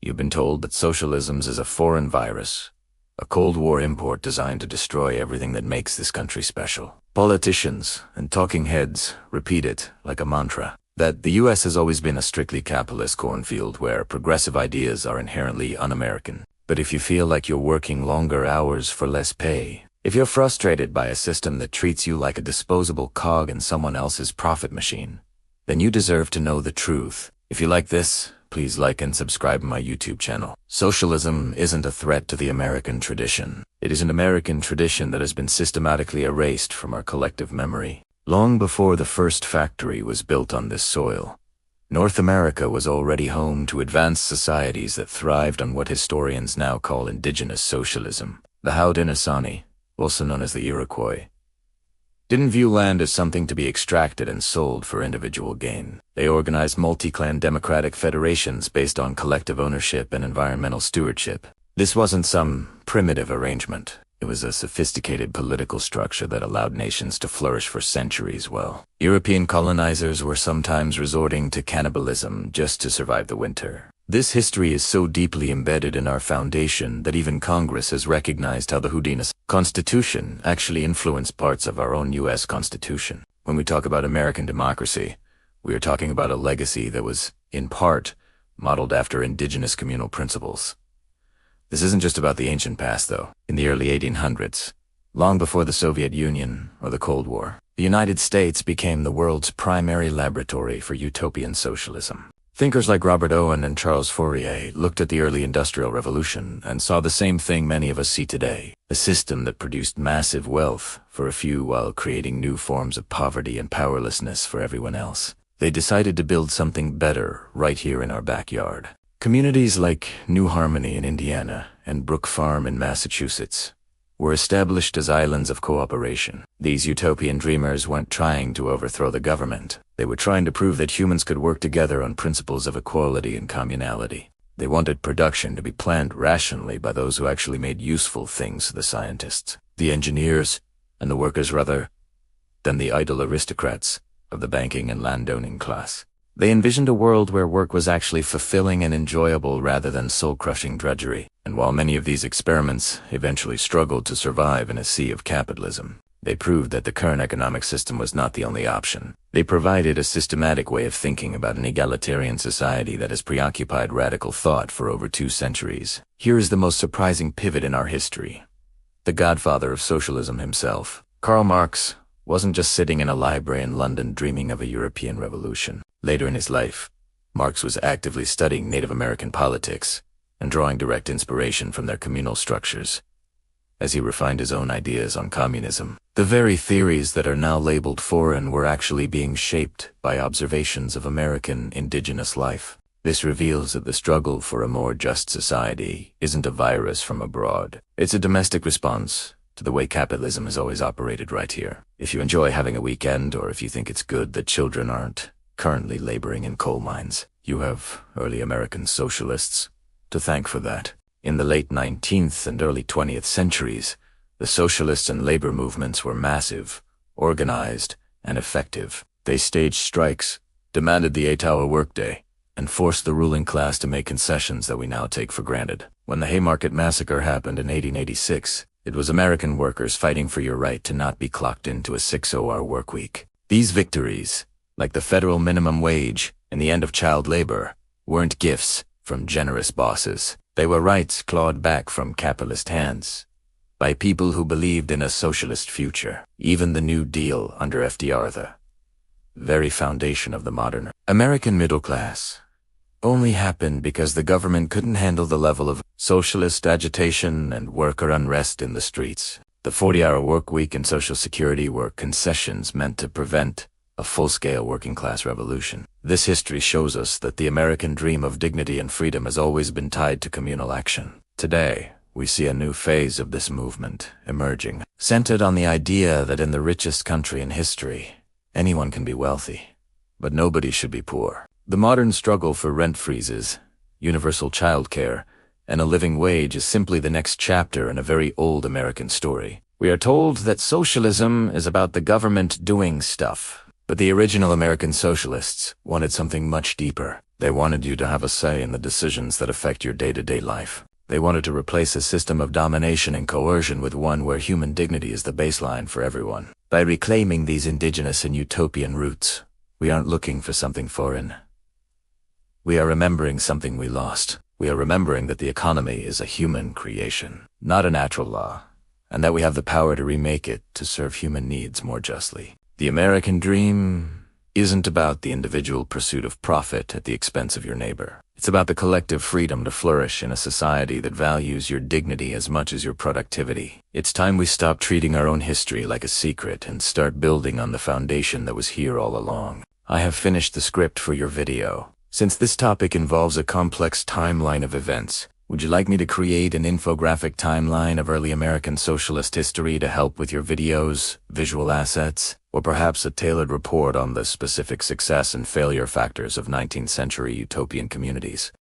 You've been told that socialism is a foreign virus, a Cold War import designed to destroy everything that makes this country special. Politicians and talking heads repeat it like a mantra, that the US has always been a strictly capitalist cornfield where progressive ideas are inherently un-American. But if you feel like you're working longer hours for less pay, if you're frustrated by a system that treats you like a disposable cog in someone else's profit machine, then you deserve to know the truth. If you like this, please like and subscribe to my YouTube channel. Socialism isn't a threat to the American tradition. It is an American tradition that has been systematically erased from our collective memory. Long before the first factory was built on this soil, North America was already home to advanced societies that thrived on what historians now call indigenous socialism. The Haudenosaunee, also known as the Iroquois, didn't view land as something to be extracted and sold for individual gain. They organized multi-clan democratic federations based on collective ownership and environmental stewardship. This wasn't some primitive arrangement. It was a sophisticated political structure that allowed nations to flourish for centuries well. European colonizers were sometimes resorting to cannibalism just to survive the winter. This history is so deeply embedded in our foundation that even Congress has recognized how the Haudenosaunee Constitution actually influenced parts of our own U.S. Constitution. When we talk about American democracy, we are talking about a legacy that was, in part, modeled after indigenous communal principles. This isn't just about the ancient past, though. In the early 1800s, long before the Soviet Union or the Cold War, the United States became the world's primary laboratory for utopian socialism. Thinkers like Robert Owen and Charles Fourier looked at the early Industrial Revolution and saw the same thing many of us see today, a system that produced massive wealth for a few while creating new forms of poverty and powerlessness for everyone else. They decided to build something better right here in our backyard. Communities like New Harmony in Indiana and Brook Farm in Massachusetts were established as islands of cooperation. These utopian dreamers weren't trying to overthrow the government. They were trying to prove that humans could work together on principles of equality and communality. They wanted production to be planned rationally by those who actually made useful things, the scientists, the engineers, and the workers rather than the idle aristocrats of the banking and landowning class. They envisioned a world where work was actually fulfilling and enjoyable rather than soul-crushing drudgery. And while many of these experiments eventually struggled to survive in a sea of capitalism, they proved that the current economic system was not the only option. They provided a systematic way of thinking about an egalitarian society that has preoccupied radical thought for over 2 centuries. Here is the most surprising pivot in our history. The godfather of socialism himself, Karl Marx, wasn't just sitting in a library in London dreaming of a European revolution. Later in his life, Marx was actively studying Native American politics and drawing direct inspiration from their communal structures as he refined his own ideas on communism. The very theories that are now labeled foreign were actually being shaped by observations of American indigenous life. This reveals that the struggle for a more just society isn't a virus from abroad. It's a domestic response to the way capitalism has always operated right here. If you enjoy having a weekend, or if you think it's good that children aren't currently laboring in coal mines, you have early American socialists to thank for that. In the late 19th and early 20th centuries, the socialist and labor movements were massive, organized, and effective. They staged strikes, demanded the 8-hour workday, and forced the ruling class to make concessions that we now take for granted. When the Haymarket Massacre happened in 1886, it was American workers fighting for your right to not be clocked into a 6-hour work week. These victories, like the federal minimum wage and the end of child labor, weren't gifts from generous bosses. They were rights clawed back from capitalist hands by people who believed in a socialist future. Even the New Deal under FDR, the very foundation of the modern American middle class, only happened because the government couldn't handle the level of socialist agitation and worker unrest in the streets. The 40-hour work week and Social Security were concessions meant to prevent a full-scale working-class revolution. This history shows us that the American dream of dignity and freedom has always been tied to communal action. Today, we see a new phase of this movement emerging, centered on the idea that in the richest country in history, anyone can be wealthy, but nobody should be poor. The modern struggle for rent freezes, universal child care, and a living wage is simply the next chapter in a very old American story. We are told that socialism is about the government doing stuff, but the original American socialists wanted something much deeper. They wanted you to have a say in the decisions that affect your day-to-day life. They wanted to replace a system of domination and coercion with one where human dignity is the baseline for everyone. By reclaiming these indigenous and utopian roots, we aren't looking for something foreign. We are remembering something we lost. We are remembering that the economy is a human creation, not a natural law, and that we have the power to remake it to serve human needs more justly. The American dream isn't about the individual pursuit of profit at the expense of your neighbor. It's about the collective freedom to flourish in a society that values your dignity as much as your productivity. It's time we stop treating our own history like a secret and start building on the foundation that was here all along. I have finished the script for your video. Since this topic involves a complex timeline of events, would you like me to create an infographic timeline of early American socialist history to help with your videos, visual assets, or perhaps a tailored report on the specific success and failure factors of 19th century utopian communities?